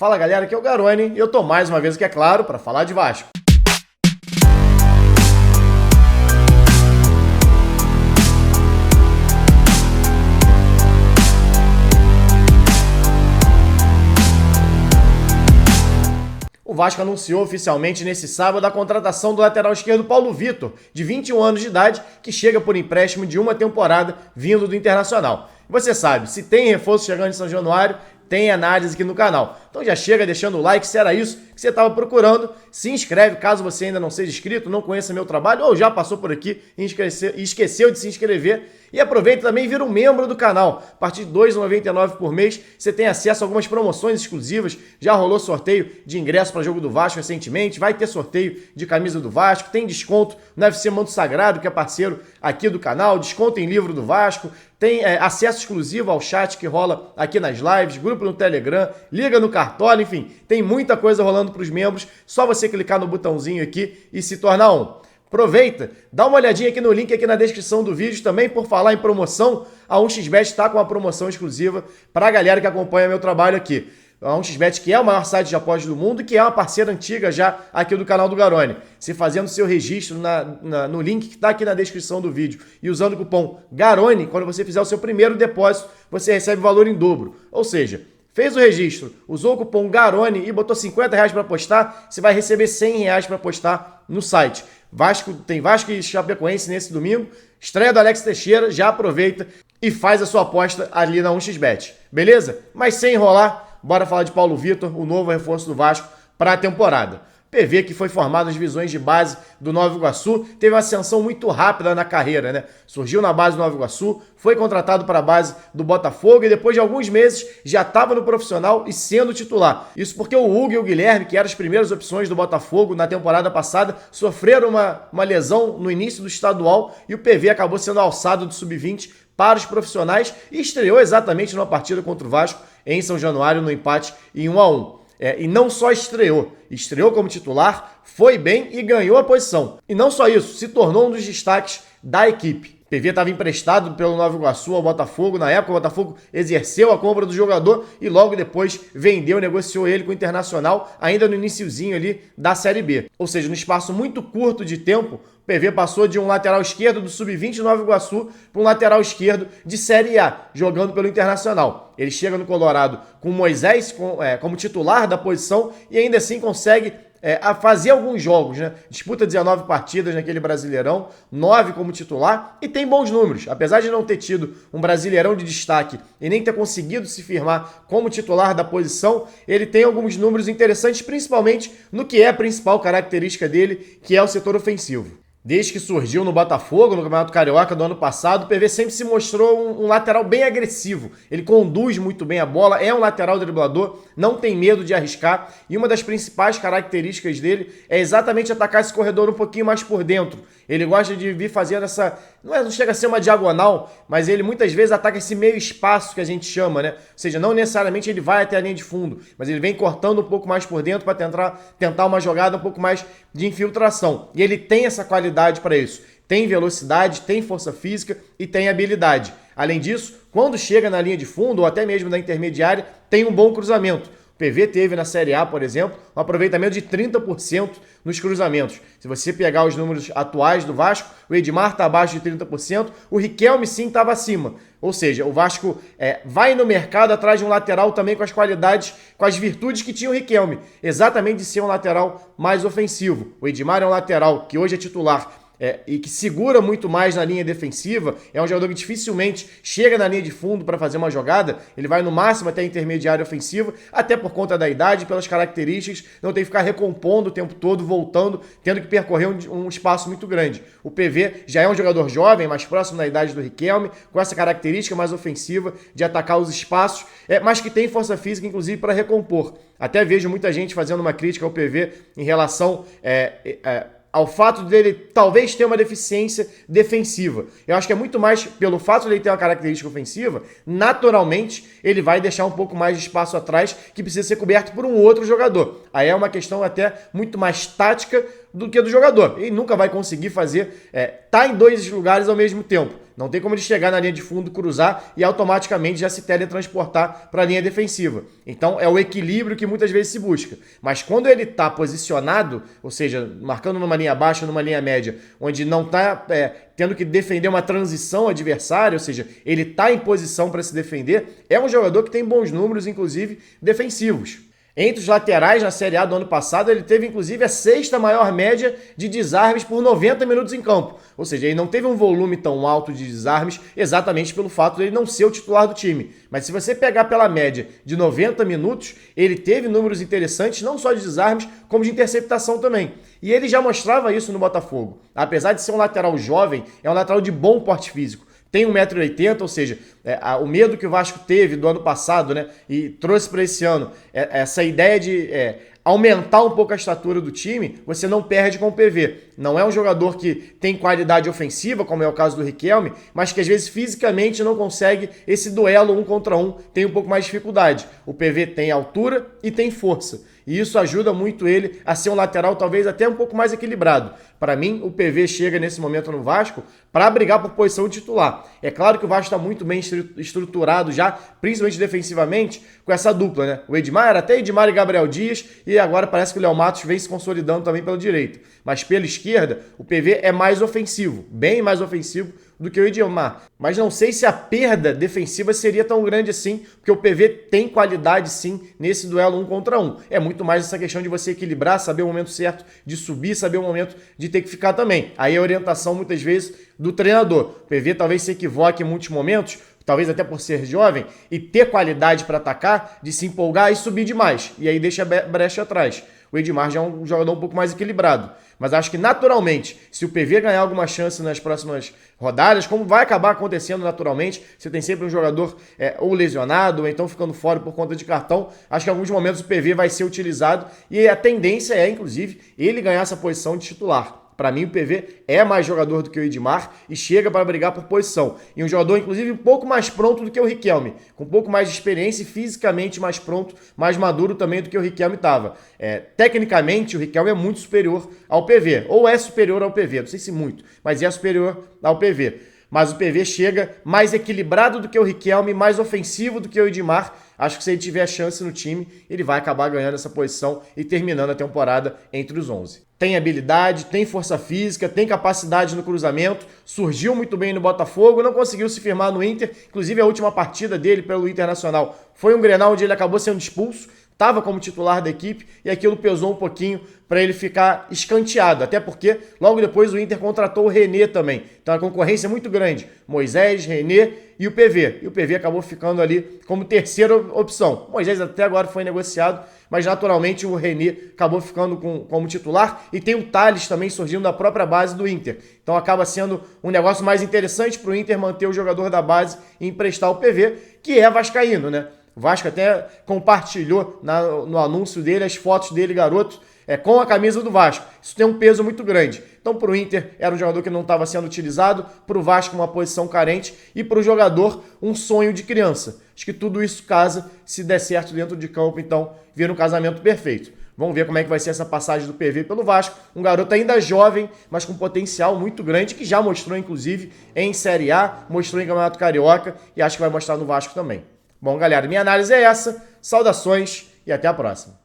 Fala galera, aqui é o Garoni e eu tô mais uma vez aqui, é claro, para falar de Vasco. O Vasco anunciou oficialmente nesse sábado a contratação do lateral esquerdo Paulo Vitor, de 21 anos de idade, que chega por empréstimo de uma temporada vindo do Internacional. Você sabe, se tem reforço chegando em São Januário, tem análise aqui no canal. Então já chega deixando o like se era isso que você estava procurando. Se inscreve caso você ainda não seja inscrito, não conheça meu trabalho ou já passou por aqui e esqueceu de se inscrever. E aproveita também e vira um membro do canal. A partir de R$ 2,99 por mês, você tem acesso a algumas promoções exclusivas. Já rolou sorteio de ingresso para jogo do Vasco recentemente. Vai ter sorteio de camisa do Vasco. Tem desconto no UFC Manto Sagrado, que é parceiro aqui do canal. Desconto em livro do Vasco. Tem acesso exclusivo ao chat que rola aqui nas lives. Grupo no Telegram. Liga no Cartola. Enfim, tem muita coisa rolando para os membros. Só você clicar no botãozinho aqui e se tornar um. Aproveita, dá uma olhadinha aqui no link aqui na descrição do vídeo. Também, por falar em promoção, a 1xBet está com uma promoção exclusiva para a galera que acompanha meu trabalho aqui. A 1xBet, que é o maior site de apostas do mundo, que é uma parceira antiga já aqui do canal do Garoni. Se fazendo seu registro no link que está aqui na descrição do vídeo e usando o cupom GARONI, quando você fizer o seu primeiro depósito, você recebe o valor em dobro. Ou seja, fez o registro, usou o cupom GARONI e botou R$50 para apostar, você vai receber R$100 para apostar no site. Tem Vasco e Chapecoense nesse domingo, estreia do Alex Teixeira, já aproveita e faz a sua aposta ali na 1xBet, beleza? Mas sem enrolar, bora falar de Paulo Vitor, o novo reforço do Vasco para a temporada. PV, que foi formado nas divisões de base do Nova Iguaçu, teve uma ascensão muito rápida na carreira, né? Surgiu na base do Nova Iguaçu, foi contratado para a base do Botafogo e depois de alguns meses já estava no profissional e sendo titular. Isso porque o Hugo e o Guilherme, que eram as primeiras opções do Botafogo na temporada passada, sofreram uma lesão no início do estadual e o PV acabou sendo alçado do sub-20 para os profissionais e estreou exatamente numa partida contra o Vasco em São Januário no empate em 1-1. E não só estreou como titular, foi bem e ganhou a posição. E não só isso, se tornou um dos destaques da equipe. PV estava emprestado pelo Nova Iguaçu ao Botafogo. Na época, o Botafogo exerceu a compra do jogador e logo depois vendeu, negociou ele com o Internacional, ainda no iniciozinho ali da Série B. Ou seja, no espaço muito curto de tempo, o PV passou de um lateral esquerdo do Sub-20 do Nova Iguaçu para um lateral esquerdo de Série A, jogando pelo Internacional. Ele chega no Colorado com o Moisés como titular da posição e ainda assim consegue a fazer alguns jogos, né? Disputa 19 partidas naquele Brasileirão, 9 como titular e tem bons números. Apesar de não ter tido um Brasileirão de destaque e nem ter conseguido se firmar como titular da posição, ele tem alguns números interessantes, principalmente no que é a principal característica dele, que é o setor ofensivo. Desde que surgiu no Botafogo, no Campeonato Carioca do ano passado, o PV sempre se mostrou um lateral bem agressivo. Ele conduz muito bem a bola, é um lateral driblador, não tem medo de arriscar. E uma das principais características dele é exatamente atacar esse corredor um pouquinho mais por dentro. Ele gosta de vir fazendo essa... Não chega a ser uma diagonal, mas ele muitas vezes ataca esse meio espaço que a gente chama, né? Ou seja, não necessariamente ele vai até a linha de fundo, mas ele vem cortando um pouco mais por dentro para tentar uma jogada um pouco mais de infiltração. E ele tem essa qualidade para isso. Tem velocidade, tem força física e tem habilidade. Além disso, quando chega na linha de fundo ou até mesmo na intermediária, tem um bom cruzamento. O PV teve na Série A, por exemplo, um aproveitamento de 30% nos cruzamentos. Se você pegar os números atuais do Vasco, o Edmar está abaixo de 30%, o Riquelme sim estava acima. Ou seja, o Vasco vai no mercado atrás de um lateral também com as qualidades, com as virtudes que tinha o Riquelme. Exatamente de ser um lateral mais ofensivo. O Edmar é um lateral que hoje é titular e que segura muito mais na linha defensiva, é um jogador que dificilmente chega na linha de fundo para fazer uma jogada, ele vai no máximo até a intermediária ofensiva, até por conta da idade, pelas características, não tem que ficar recompondo o tempo todo, voltando, tendo que percorrer um espaço muito grande. O PV já é um jogador jovem, mais próximo da idade do Riquelme, com essa característica mais ofensiva de atacar os espaços, mas que tem força física, inclusive, para recompor. Até vejo muita gente fazendo uma crítica ao PV em relação ao fato dele talvez ter uma deficiência defensiva. Eu acho que é muito mais pelo fato de ele ter uma característica ofensiva, naturalmente ele vai deixar um pouco mais de espaço atrás que precisa ser coberto por um outro jogador. Aí é uma questão até muito mais tática do que do jogador. Ele nunca vai conseguir fazer, tá em dois lugares ao mesmo tempo. Não tem como ele chegar na linha de fundo, cruzar e automaticamente já se teletransportar para a linha defensiva. Então é o equilíbrio que muitas vezes se busca. Mas quando ele está posicionado, ou seja, marcando numa linha baixa, numa linha média, onde não está tendo que defender uma transição adversária, ou seja, ele está em posição para se defender, é um jogador que tem bons números, inclusive defensivos. Entre os laterais na Série A do ano passado, ele teve inclusive a sexta maior média de desarmes por 90 minutos em campo. Ou seja, ele não teve um volume tão alto de desarmes exatamente pelo fato de ele não ser o titular do time. Mas se você pegar pela média de 90 minutos, ele teve números interessantes, não só de desarmes, como de interceptação também. E ele já mostrava isso no Botafogo. Apesar de ser um lateral jovem, é um lateral de bom porte físico. Tem 1,80 m, ou seja, o medo que o Vasco teve do ano passado, né, e trouxe para esse ano, essa ideia de aumentar um pouco a estatura do time, você não perde com o PV. Não é um jogador que tem qualidade ofensiva, como é o caso do Riquelme, mas que às vezes fisicamente não consegue esse duelo 1 contra 1, tem um pouco mais de dificuldade. O PV tem altura e tem força. E isso ajuda muito ele a ser um lateral talvez até um pouco mais equilibrado. Para mim, o PV chega nesse momento no Vasco para brigar por posição titular. É claro que o Vasco está muito bem estruturado já, principalmente defensivamente, com essa dupla, né? O Edmar, até Edmar e Gabriel Dias, e agora parece que o Léo Matos vem se consolidando também pela direita. Mas pela esquerda, o PV é mais ofensivo, bem mais ofensivo do que o Edmar. Mas não sei se a perda defensiva seria tão grande assim, porque o PV tem qualidade sim nesse duelo 1 contra 1. É muito mais essa questão de você equilibrar, saber o momento certo de subir, saber o momento de ter que ficar também. Aí a orientação muitas vezes do treinador. O PV talvez se equivoque em muitos momentos, talvez até por ser jovem, e ter qualidade para atacar, de se empolgar e subir demais. E aí deixa brecha atrás. O Edmar já é um jogador um pouco mais equilibrado. Mas acho que naturalmente, se o PV ganhar alguma chance nas próximas rodadas, como vai acabar acontecendo naturalmente, você tem sempre um jogador ou lesionado, ou então ficando fora por conta de cartão, acho que em alguns momentos o PV vai ser utilizado e a tendência é, inclusive, ele ganhar essa posição de titular. Para mim, o PV é mais jogador do que o Edmar e chega para brigar por posição. E um jogador, inclusive, um pouco mais pronto do que o Riquelme, com um pouco mais de experiência e fisicamente mais pronto, mais maduro também do que o Riquelme estava. Tecnicamente, o Riquelme é muito superior ao PV, ou é superior ao PV, não sei se muito, mas é superior ao PV. Mas o PV chega mais equilibrado do que o Riquelme, mais ofensivo do que o Edmar. Acho que se ele tiver chance no time, ele vai acabar ganhando essa posição e terminando a temporada entre os 11. Tem habilidade, tem força física, tem capacidade no cruzamento, surgiu muito bem no Botafogo, não conseguiu se firmar no Inter, inclusive a última partida dele pelo Internacional foi um Grenal onde ele acabou sendo expulso, estava como titular da equipe e aquilo pesou um pouquinho para ele ficar escanteado, até porque logo depois o Inter contratou o René também, então a concorrência é muito grande, Moisés, René e o PV, e o PV acabou ficando ali como terceira opção. O Moisés até agora foi negociado, mas naturalmente o René acabou ficando como titular e tem o Thales também surgindo da própria base do Inter, então acaba sendo um negócio mais interessante para o Inter manter o jogador da base e emprestar o PV, que é vascaíno, né? O Vasco até compartilhou no anúncio dele as fotos dele, garoto, com a camisa do Vasco. Isso tem um peso muito grande. Então, para o Inter, era um jogador que não estava sendo utilizado, para o Vasco, uma posição carente, e para o jogador, um sonho de criança. Acho que tudo isso casa, se der certo dentro de campo, então, vira um casamento perfeito. Vamos ver como é que vai ser essa passagem do PV pelo Vasco. Um garoto ainda jovem, mas com potencial muito grande, que já mostrou, inclusive, em Série A, mostrou em Campeonato Carioca, e acho que vai mostrar no Vasco também. Bom, galera, minha análise é essa. Saudações e até a próxima.